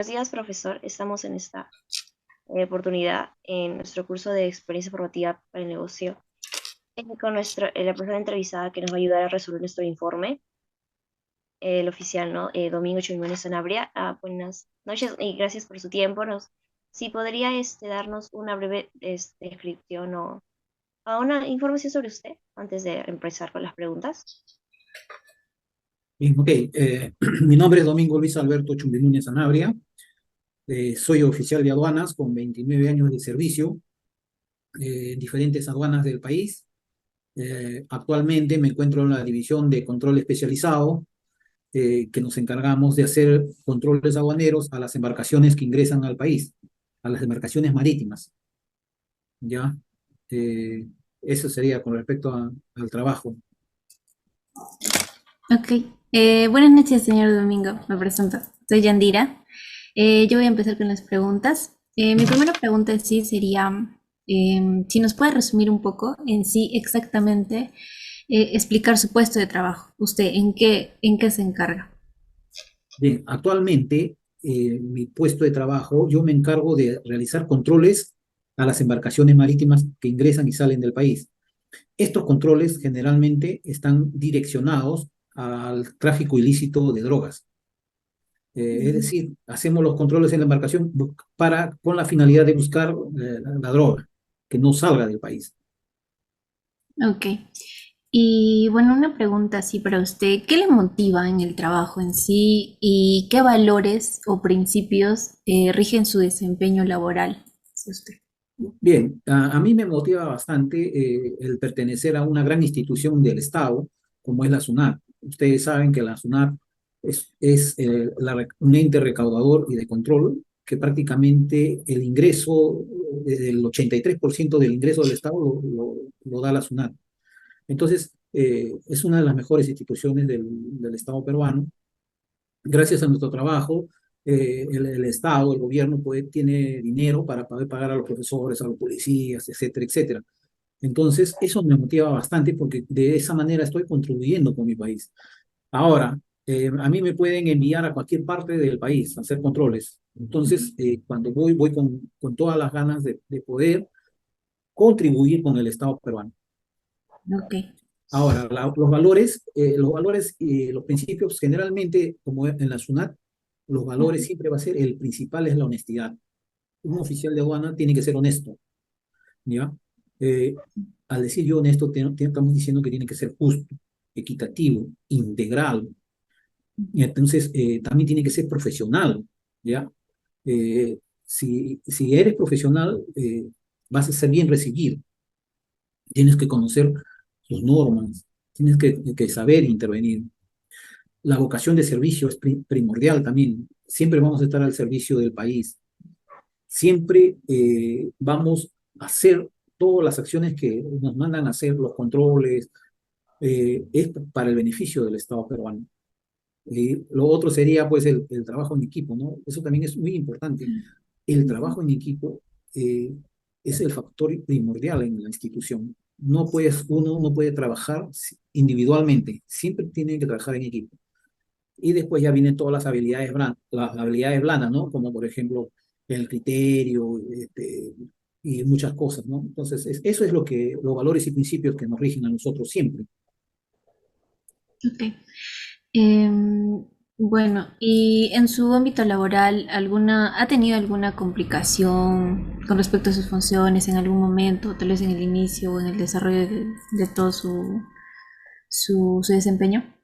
Buenos días, profesor. Estamos en esta oportunidad en nuestro curso de experiencia formativa para el negocio con la persona entrevistada que nos va a ayudar a resolver nuestro informe, el oficial, ¿no? Domingo Chimiones Sanabria. Buenas noches y gracias por su tiempo. Si podría darnos una breve descripción o una información sobre usted antes de empezar con las preguntas. Bien, ok. Mi nombre es Domingo Luis Alberto Chumbinúñez Sanabria. Soy oficial de aduanas con 29 años de servicio en diferentes aduanas del país. Actualmente me encuentro en la división de control especializado, que nos encargamos de hacer controles aduaneros a las embarcaciones que ingresan al país, a las embarcaciones marítimas. ¿Ya? Eh, Eso sería con respecto al trabajo. Ok. Buenas noches, señor Domingo. Me presento. Soy Yandira. Yo voy a empezar con las preguntas. Mi primera pregunta en sí sería si nos puede resumir un poco en sí exactamente, explicar su puesto de trabajo. ¿Usted en qué se encarga? Bien, actualmente mi puesto de trabajo, yo me encargo de realizar controles a las embarcaciones marítimas que ingresan y salen del país. Estos controles generalmente están direccionados al tráfico ilícito de drogas. Es Ujú. decir, hacemos los controles en la embarcación con la finalidad de buscar la droga, que no salga del país. Ok. Y bueno, una pregunta así para usted. ¿Qué le motiva en el trabajo en sí y qué valores o principios rigen su desempeño laboral? Sí, usted. Bien, a mí me motiva bastante el pertenecer a una gran institución del Estado, como es la SUNAT. Ustedes saben que la SUNAT es un ente recaudador y de control, que prácticamente el ingreso, del 83% del ingreso del Estado lo da la SUNAT. Entonces, es una de las mejores instituciones del Estado peruano. Gracias a nuestro trabajo, el Estado, el gobierno, tiene dinero para poder pagar a los profesores, a los policías, etcétera, etcétera. Entonces, eso me motiva bastante porque de esa manera estoy contribuyendo con mi país. Ahora, a mí me pueden enviar a cualquier parte del país a hacer controles. Entonces, cuando voy con todas las ganas de poder contribuir con el Estado peruano. Ok. Ahora, los valores y los principios, generalmente, como en la SUNAT, los valores siempre va a ser, el principal es la honestidad. Un oficial de aduana tiene que ser honesto, ¿ya? Eh, Al decir yo honesto, estamos diciendo que tiene que ser justo, equitativo, integral, y entonces también tiene que ser profesional, ¿ya? Si eres profesional, vas a ser bien recibido, tienes que conocer sus normas, tienes que saber intervenir. La vocación de servicio es primordial también. Siempre vamos a estar al servicio del país. Siempre vamos a hacer todas las acciones que nos mandan a hacer, los controles, es para el beneficio del Estado peruano. Lo otro sería pues el trabajo en equipo, ¿no? Eso también es muy importante. El Ujú. trabajo en equipo es el factor primordial en la institución. Uno no puede trabajar individualmente, siempre tiene que trabajar en equipo. Y después ya vienen todas las habilidades blandas, ¿no? Como por ejemplo el criterio, y muchas cosas, ¿no? Entonces, eso es los valores y principios que nos rigen a nosotros siempre. Ok. Bueno, y en su ámbito laboral, ¿ha tenido alguna complicación con respecto a sus funciones en algún momento, tal vez en el inicio o en el desarrollo de todo su desempeño?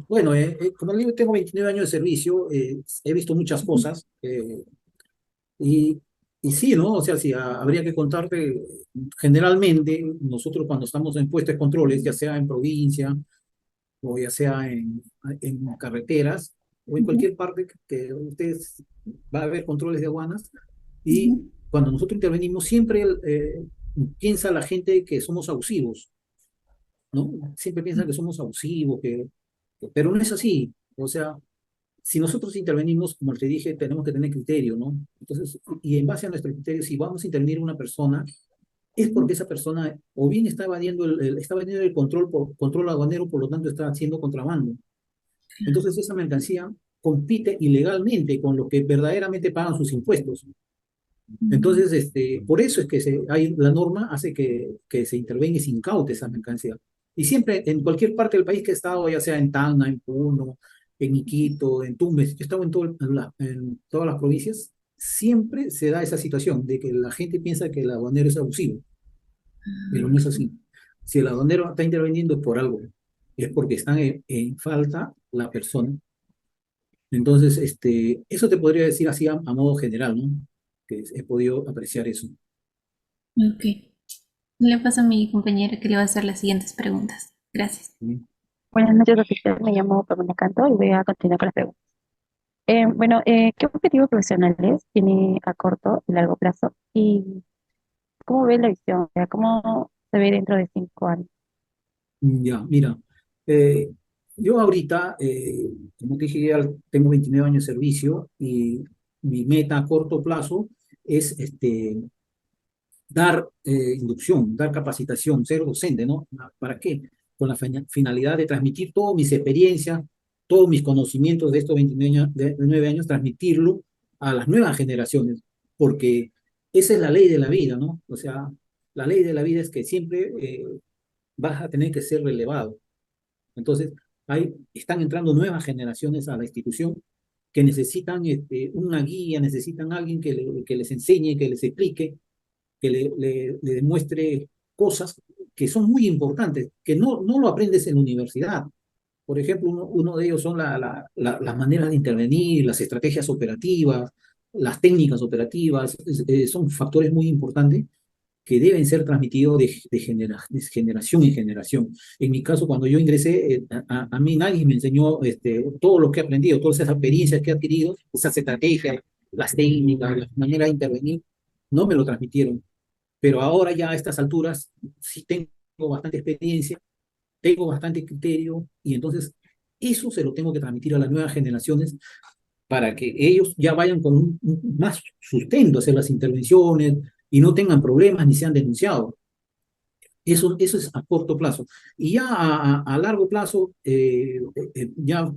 Bueno, como le digo, tengo 29 años de servicio, he visto muchas cosas, y, y sí, ¿no? O sea, sí, habría que contarte, generalmente nosotros cuando estamos en puestos de controles, ya sea en provincia, o ya sea en carreteras o en Ujú, cualquier parte que ustedes va a haber controles de aduanas. Y ujú. cuando nosotros intervenimos, siempre piensa la gente que somos abusivos, ¿no? Siempre piensa que somos abusivos, pero no es así. O sea, si nosotros intervenimos, como te dije, tenemos que tener criterio, ¿no? Entonces, y en base a nuestro criterio, si vamos a intervenir una persona, es porque esa persona o bien está evadiendo el control aduanero, por lo tanto está haciendo contrabando. Entonces esa mercancía compite ilegalmente con los que verdaderamente pagan sus impuestos. Entonces, por eso es que la norma hace que se intervenga y se incaute esa mercancía. Y siempre, en cualquier parte del país que he estado, ya sea en Tacna, en Puno, en Iquito, en Tumbes, yo he estado en todas las provincias, siempre se da esa situación de que la gente piensa que el aduanero es abusivo, pero no es así. Si el aduanero está interviniendo es por algo, es porque están en falta la persona. Entonces, eso te podría decir así a modo general, ¿no? Que he podido apreciar eso. Ok. Le paso a mi compañera que le va a hacer las siguientes preguntas. Gracias. ¿Sí? Buenas noches, oficial. Me llamo Pamela Canto y voy a continuar con las preguntas. ¿Qué objetivos profesionales tiene a corto y largo plazo? ¿Y cómo ve la visión? O sea, ¿cómo se ve dentro de 5 años? Ya, mira, eh, yo ahorita, como te dije, ya tengo 29 años de servicio y mi meta a corto plazo es dar inducción, dar capacitación, ser docente, ¿no? ¿Para qué? Con la finalidad de transmitir todas mis experiencias, todos mis conocimientos de estos 29 años, transmitirlo a las nuevas generaciones, porque esa es la ley de la vida, ¿no? O sea, la ley de la vida es que siempre vas a tener que ser relevado. Entonces, están entrando nuevas generaciones a la institución que necesitan una guía, necesitan alguien que les enseñe, que les explique, que le demuestre cosas que son muy importantes, que no lo aprendes en la universidad. Por ejemplo, uno de ellos son las maneras de intervenir, las estrategias operativas, las técnicas operativas, son factores muy importantes que deben ser transmitidos de generación en generación. En mi caso, cuando yo ingresé, a mí nadie me enseñó todo lo que he aprendido, todas esas experiencias que he adquirido, esas estrategias, las técnicas, la manera de intervenir, no me lo transmitieron. Pero ahora ya a estas alturas sí tengo bastante experiencia, tengo bastante criterio y entonces eso se lo tengo que transmitir a las nuevas generaciones para que ellos ya vayan con más sustento a hacer las intervenciones y no tengan problemas ni sean denunciados. Eso es a corto plazo. Y ya a largo plazo, ya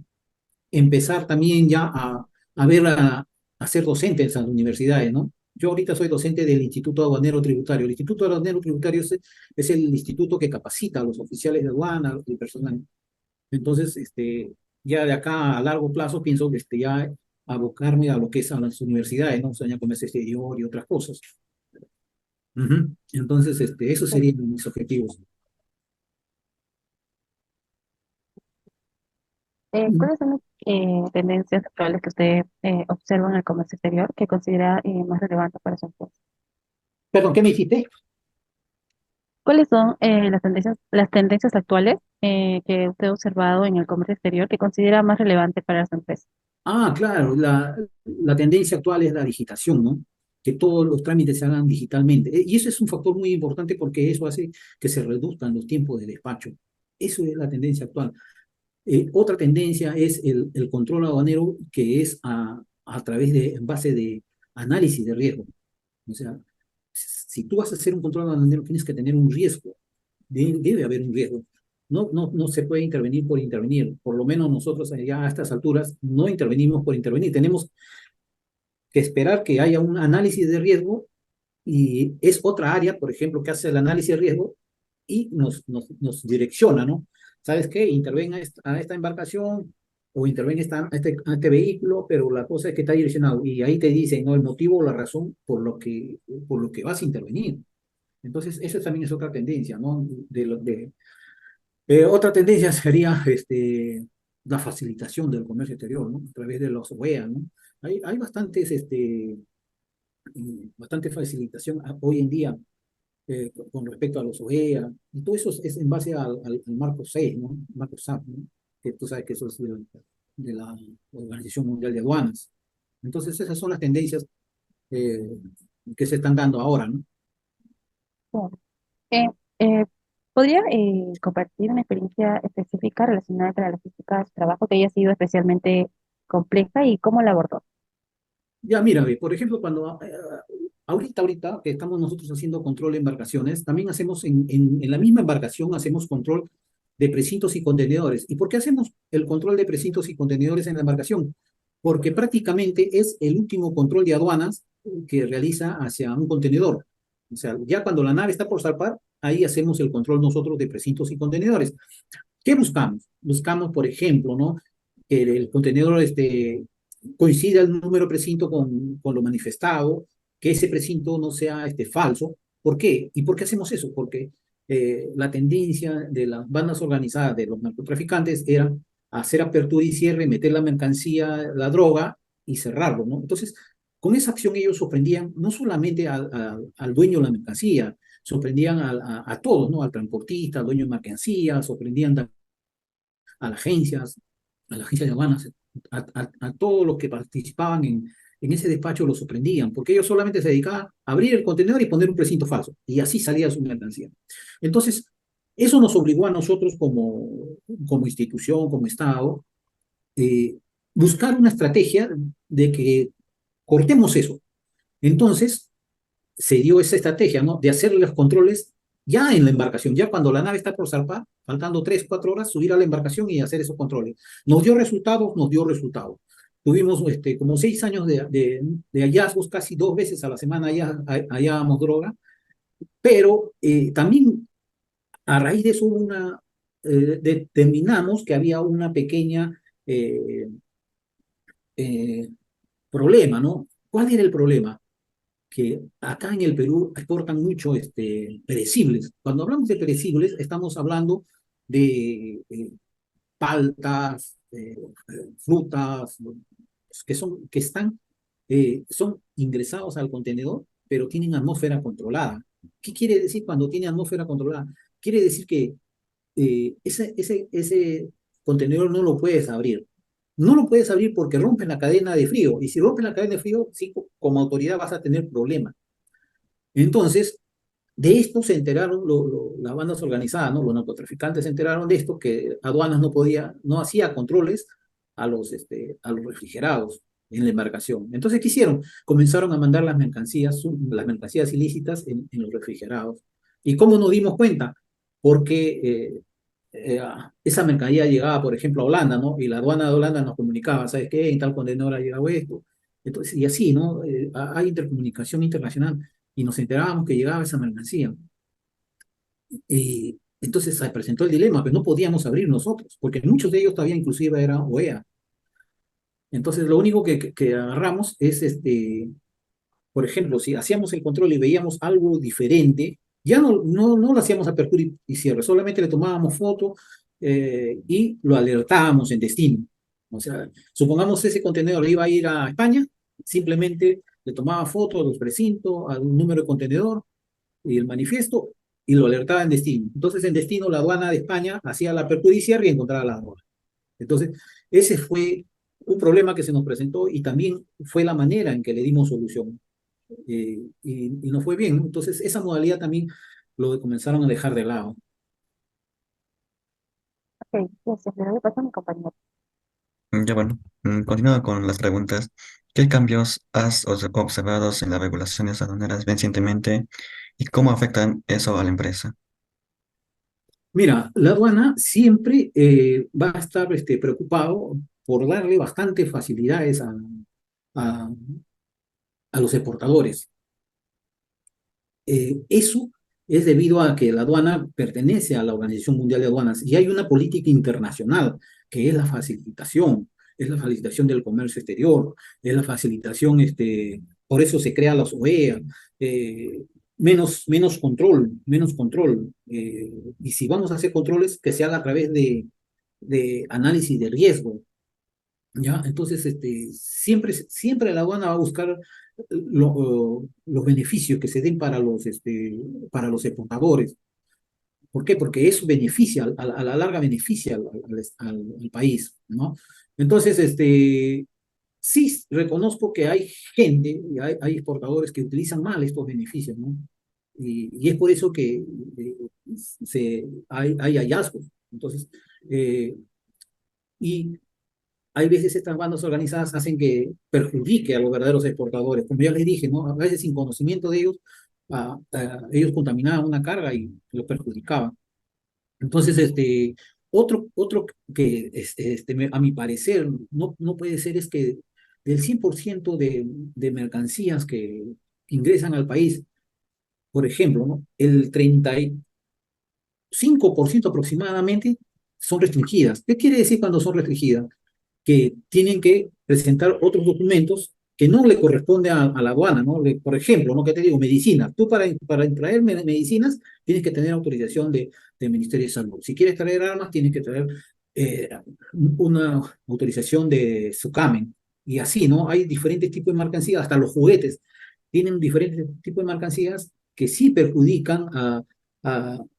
empezar también ya a ser docente en esas universidades, ¿no? Yo ahorita soy docente del Instituto Aduanero Tributario. El Instituto Aduanero Tributario es el instituto que capacita a los oficiales de aduana, el personal. Entonces, ya de acá a largo plazo pienso que ya abocarme a lo que es a las universidades, ¿no? O sea, ya comercio exterior y otras cosas. Ujú. Entonces, esos serían mis objetivos. ¿Cuáles son las tendencias actuales que usted observa en el comercio exterior que considera más relevante para su empresa? Perdón, ¿qué me dijiste? ¿Cuáles son las tendencias actuales que usted ha observado en el comercio exterior que considera más relevante para su empresa? Ah, claro, la tendencia actual es la digitación, ¿no? Que todos los trámites se hagan digitalmente. Y eso es un factor muy importante porque eso hace que se reduzcan los tiempos de despacho. Eso es la tendencia actual. Otra tendencia es el control aduanero, que es a través en base de análisis de riesgo. O sea, si tú vas a hacer un control aduanero, tienes que tener un riesgo. Debe haber un riesgo. No se puede intervenir por intervenir. Por lo menos nosotros ya a estas alturas no intervenimos por intervenir. Tenemos que esperar que haya un análisis de riesgo y es otra área, por ejemplo, que hace el análisis de riesgo y nos direcciona, ¿no? ¿Sabes qué? Intervenga a esta embarcación o intervenga a este vehículo, pero la cosa es que está direccionado y ahí te dicen, ¿no? El motivo o la razón por lo que vas a intervenir. Entonces, eso también es otra tendencia, ¿no? Otra tendencia sería la facilitación del comercio exterior, ¿no? A través de los OEA, ¿no? Hay bastante facilitación hoy en día con respecto a los OEA, y todo eso es en base al marco 6, ¿no? Marco SAP, ¿no? Que tú sabes que eso es de la Organización Mundial de Aduanas. Entonces, esas son las tendencias eh, que se están dando ahora, ¿no? Bueno, eh, eh, ¿podría compartir una experiencia específica relacionada con la logística de su trabajo que haya sido especialmente compleja y cómo la abordó? Ya, mira, ve, por ejemplo, cuando ahorita que estamos nosotros haciendo control de embarcaciones, también hacemos en la misma embarcación hacemos control de precintos y contenedores. ¿Y por qué hacemos el control de precintos y contenedores en la embarcación? porque prácticamente es el último control de aduanas que realiza hacia un contenedor. O sea, ya cuando la nave está por zarpar, ahí hacemos el control nosotros de precintos y contenedores. ¿Qué buscamos? Buscamos, por ejemplo, ¿no? Que el contenedor coincida el número precinto con lo manifestado, que ese precinto no sea falso. ¿Por qué? ¿Y por qué hacemos eso? Porque la tendencia de las bandas organizadas de los narcotraficantes era hacer apertura y cierre, meter la mercancía, la droga y cerrarlo, ¿no? Entonces, con esa acción ellos sorprendían no solamente al dueño de la mercancía, sorprendían a todos, ¿no? Al transportista, al dueño de mercancía, sorprendían a las agencias, a las agencias de aduanas, a todos los que participaban en ese despacho los sorprendían, porque ellos solamente se dedicaban a abrir el contenedor y poner un precinto falso, y así salía su mercancía. Entonces, eso nos obligó a nosotros como institución, como Estado, eh, buscar una estrategia de que cortemos eso. Entonces, se dio esa estrategia, ¿no? De hacer los controles ya en la embarcación, ya cuando la nave está por zarpar, faltando 3, 4 horas, subir a la embarcación y hacer esos controles. Nos dio resultados, nos dio resultados. Tuvimos como 6 años de hallazgos, casi 2 veces a la semana hallábamos droga, pero también a raíz de eso determinamos que había una pequeña eh, eh, problema, ¿no? ¿Cuál era el problema? Que acá en el Perú exportan mucho perecibles. Cuando hablamos de perecibles, estamos hablando de paltas, frutas, son ingresados al contenedor, pero tienen atmósfera controlada. ¿Qué quiere decir cuando tiene atmósfera controlada? Quiere decir que ese contenedor no lo puedes abrir. No lo puedes abrir porque rompen la cadena de frío. Y si rompen la cadena de frío, sí, como autoridad vas a tener problemas. Entonces, de esto se enteraron las bandas organizadas, ¿no? Los narcotraficantes se enteraron de esto, que aduanas no hacía controles a los refrigerados en la embarcación. Entonces, ¿qué hicieron? Comenzaron a mandar las mercancías ilícitas en los refrigerados. ¿Y cómo nos dimos cuenta? Porque esa mercancía llegaba, por ejemplo, a Holanda, ¿no? Y la aduana de Holanda nos comunicaba, ¿sabes qué? En tal contenedor ha llegado esto. Entonces, y así, ¿no? Hay intercomunicación internacional y nos enterábamos que llegaba esa mercancía. Y entonces se presentó el dilema, pero no podíamos abrir nosotros, porque muchos de ellos todavía inclusive eran OEA. Entonces lo único que agarramos es, por ejemplo, si hacíamos el control y veíamos algo diferente, ya no lo hacíamos apertura y cierre, solamente le tomábamos foto y lo alertábamos en destino. O sea, supongamos ese contenedor iba a ir a España, simplemente le tomaba foto a los precintos, al número de contenedor y el manifiesto y lo alertaba en destino. Entonces en destino la aduana de España hacía la apertura y cierre y encontraba la droga. Entonces ese fue un problema que se nos presentó y también fue la manera en que le dimos solución. Y no fue bien, ¿no? Entonces esa modalidad también lo comenzaron a dejar de lado. Ok, gracias. Le doy paso a mi compañero. Ya bueno, continuando con las preguntas, ¿qué cambios has observado en las regulaciones aduaneras recientemente y cómo afectan eso a la empresa? Mira, la aduana siempre va a estar preocupado por darle bastantes facilidades a, a los exportadores. Eso es debido a que la aduana pertenece a la Organización Mundial de Aduanas y hay una política internacional que es la facilitación del comercio exterior, es la facilitación, por eso se crea la OEA, menos control. Y si vamos a hacer controles, que se haga a través de análisis de riesgo, ¿ya? Entonces, siempre la aduana va a buscar los beneficios que se den para los exportadores. ¿Por qué? Porque eso beneficia, a la larga beneficia al país, ¿no? Entonces, sí reconozco que hay gente, y hay exportadores que utilizan mal estos beneficios, ¿no? Y es por eso que hay hallazgos. Entonces, y hay veces estas bandas organizadas hacen que perjudique a los verdaderos exportadores. Como ya les dije, ¿no? A veces sin conocimiento de ellos, ellos contaminaban una carga y lo perjudicaban. Entonces, otro que a mi parecer no puede ser es que del 100% de mercancías que ingresan al país, por ejemplo, ¿no? El 35% aproximadamente son restringidas. ¿Qué quiere decir cuando son restringidas? Que tienen que presentar otros documentos que no le corresponde a la aduana, ¿no? Por ejemplo, ¿no? ¿Qué te digo? Medicinas. Tú para traer medicinas tienes que tener autorización del Ministerio de Salud. Si quieres traer armas, tienes que traer eh, una autorización de SUCAMEN. Y así, ¿no? Hay diferentes tipos de mercancías, hasta los juguetes tienen diferentes tipos de mercancías que sí perjudican a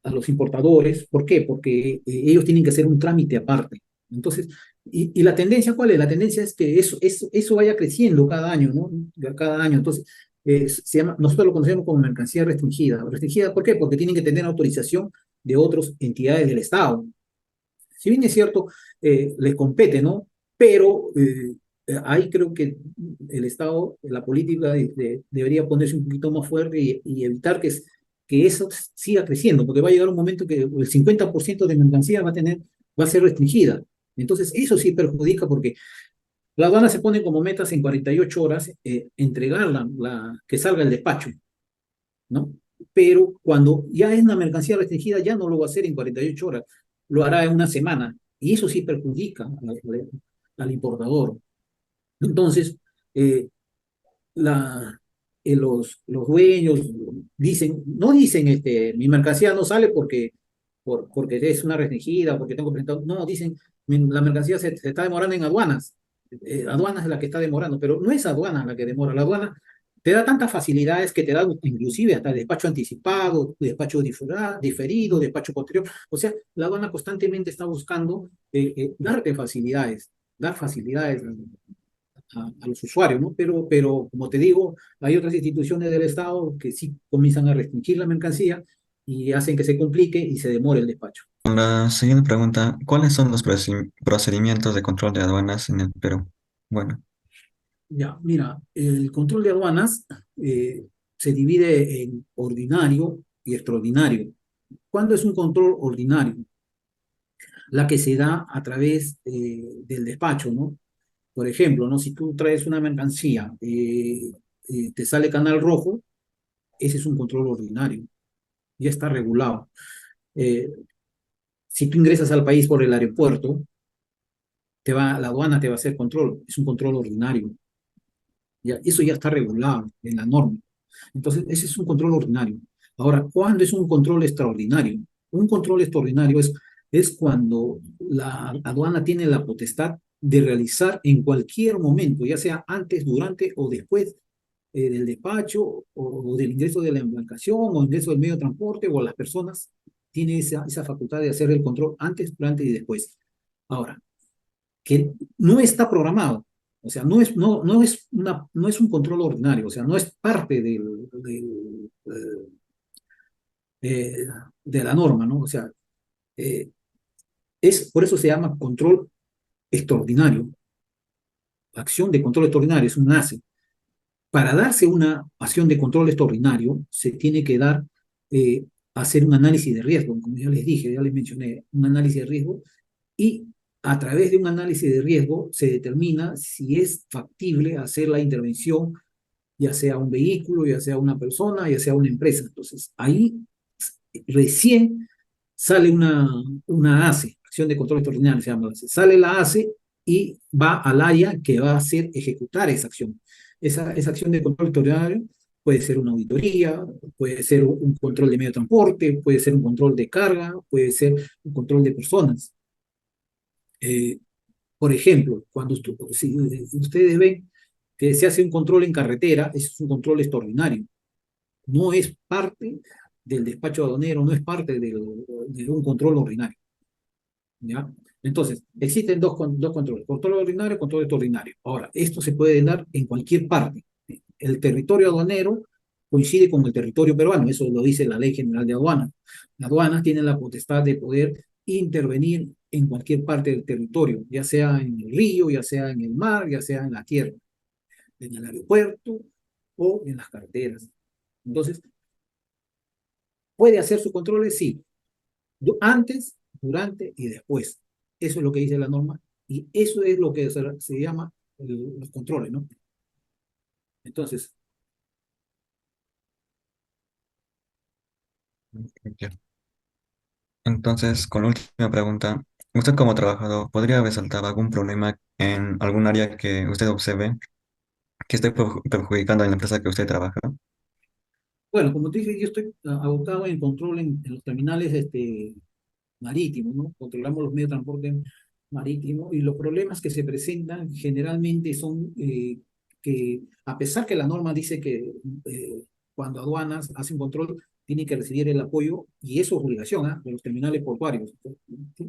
los importadores. ¿Por qué? Porque ellos tienen que hacer un trámite aparte. Entonces, y la tendencia, ¿cuál es? La tendencia es que eso vaya creciendo cada año, ¿no? Cada año. Entonces, nosotros lo conocemos como mercancía restringida. ¿Restringida por qué? Porque tienen que tener autorización de otras entidades del Estado. Si bien es cierto, les compete, ¿no? Pero ahí creo que el Estado, la política debería ponerse un poquito más fuerte y evitar que eso siga creciendo, porque va a llegar un momento que el 50% de mercancía va a ser restringida. Entonces, eso sí perjudica porque la aduana se pone como metas en 48 horas entregar que salga el despacho, ¿no? Pero cuando ya es una mercancía restringida, ya no lo va a hacer en 48 horas, lo hará en una semana. Y eso sí perjudica al importador. Entonces, eh, la, los dueños no dicen, mi mercancía no sale porque es una restringida, porque tengo presentado. No, dicen, la mercancía se está demorando en aduanas. Aduanas es la que está demorando, pero no es aduana la que demora. La aduana te da tantas facilidades que te da inclusive hasta despacho anticipado, despacho diferido, despacho posterior. O sea, la aduana constantemente está buscando dar facilidades a los usuarios, ¿no? Pero, como te digo, hay otras instituciones del Estado que sí comienzan a restringir la mercancía y hacen que se complique y se demore el despacho. La siguiente pregunta, ¿cuáles son los procedimientos de control de aduanas en el Perú? Bueno, Ya, mira, el control de aduanas se divide en ordinario y extraordinario. ¿Cuándo es un control ordinario? La que se da a través del despacho, ¿no? Por ejemplo, ¿no? Si tú traes una mercancía, te sale canal rojo, ese es un control ordinario, ya está regulado. Eh, si tú ingresas al país por el aeropuerto, la aduana te va a hacer control, es un control ordinario. Ya, eso ya está regulado en la norma. Entonces, ese es un control ordinario. Ahora, ¿cuándo es un control extraordinario? Un control extraordinario es cuando la aduana tiene la potestad de realizar en cualquier momento, ya sea antes, durante o después del despacho o del ingreso de la embarcación o ingreso del medio de transporte o las personas, tiene esa facultad de hacer el control antes, durante y después. Ahora, que no está programado. O sea, no es un control ordinario, o sea, no es parte eh, de la norma, ¿no? O sea, eh, por eso se llama control extraordinario. Acción de control extraordinario es un ACE. Para darse una acción de control extraordinario, se tiene que hacer un análisis de riesgo, como ya les dije, ya les mencioné, un análisis de riesgo y a través de un análisis de riesgo se determina si es factible hacer la intervención, ya sea un vehículo, ya sea una persona, ya sea una empresa. Entonces, ahí recién sale una ACE, acción de control extraordinario, se llama ACE. Sale la ACE y va al área que va a hacer ejecutar esa acción. Esa acción de control extraordinario puede ser una auditoría, puede ser un control de medio de transporte, puede ser un control de carga, puede ser un control de personas. Eh, por ejemplo, si ustedes ven que se hace un control en carretera, ese es un control extraordinario. No es parte del despacho aduanero, no es parte de un control ordinario. ¿Ya? Entonces, existen dos controles, control ordinario y control extraordinario. Ahora, esto se puede dar en cualquier parte. El territorio aduanero coincide con el territorio peruano, eso lo dice la Ley General de Aduanas. Las aduanas tienen la potestad de poder intervenir en cualquier parte del territorio, ya sea en el río, ya sea en el mar, ya sea en la tierra, en el aeropuerto o en las carreteras. Entonces, ¿puede hacer sus controles? Sí. Antes, durante y después. Eso es lo que dice la norma y eso es lo que se llama los controles, ¿no? Entonces, Ya. Entonces, con la última pregunta, ¿usted como trabajador podría resaltar algún problema en algún área que usted observe que esté perjudicando a la empresa que usted trabaja? bueno, como te dije, yo estoy abocado en control en los terminales marítimos, ¿no? Controlamos los medios de transporte marítimo y los problemas que se presentan generalmente son que, a pesar que la norma dice que cuando aduanas hacen control, tienen que recibir el apoyo, y eso es obligación, ¿ah?, de los terminales portuarios.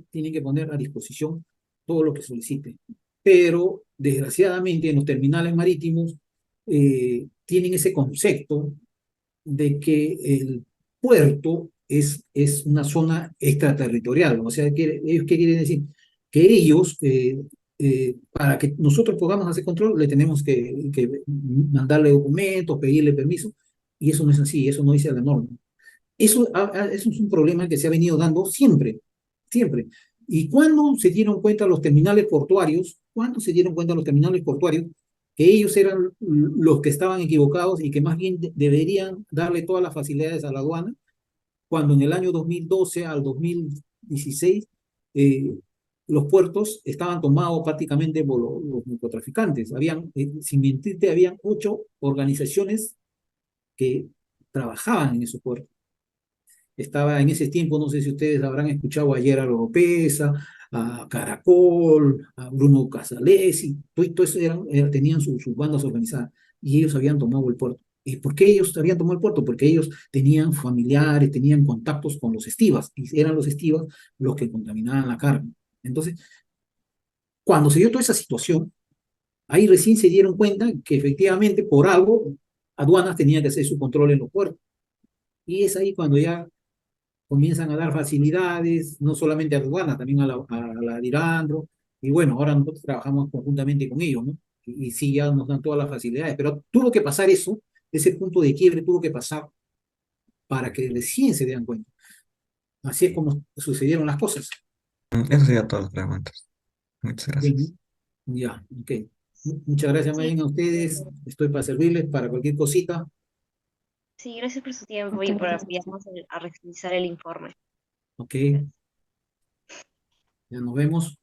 Tienen que poner a disposición todo lo que solicite. Pero, desgraciadamente, en los terminales marítimos tienen ese concepto de que el puerto es una zona extraterritorial. O sea, ¿ellos qué quieren decir? Que ellos, para que nosotros podamos hacer control, le tenemos que mandarle documentos, pedirle permiso, y eso no es así, eso no dice la norma. Eso es un problema que se ha venido dando siempre, siempre. ¿Y cuándo se dieron cuenta los terminales portuarios? ¿Cuándo se dieron cuenta los terminales portuarios que ellos eran los que estaban equivocados y que más bien deberían darle todas las facilidades a la aduana? Cuando en el año 2012 al 2016 eh, los puertos estaban tomados prácticamente por los narcotraficantes. Sin mentirte, habían 8 organizaciones que trabajaban en esos puertos. Estaba en ese tiempo, no sé si ustedes habrán escuchado a Gerard Oropesa, a Caracol, a Bruno Casalesi, todo eso tenían sus bandas organizadas, y ellos habían tomado el puerto. ¿Y por qué ellos habían tomado el puerto? Porque ellos tenían familiares, tenían contactos con los estivas, y eran los estivas los que contaminaban la carne. Entonces, cuando se dio toda esa situación, ahí recién se dieron cuenta que efectivamente por algo aduanas tenía que hacer su control en los puertos. Y es ahí cuando ya comienzan a dar facilidades, no solamente a aduanas, también a la Dirandro, y bueno, ahora nosotros trabajamos conjuntamente con ellos, ¿no? Y sí, ya nos dan todas las facilidades, pero tuvo que pasar eso, ese punto de quiebre tuvo que pasar para que recién se den cuenta. Así es como sucedieron las cosas. Eso sería todas las preguntas. Muchas gracias. Bien, ya, ok. Muchas gracias, Sí, Mayen, a ustedes. Estoy para servirles para cualquier cosita. sí, gracias por su tiempo y Muchas por gracias. apoyarnos a revisar el informe. Ok, ya nos vemos.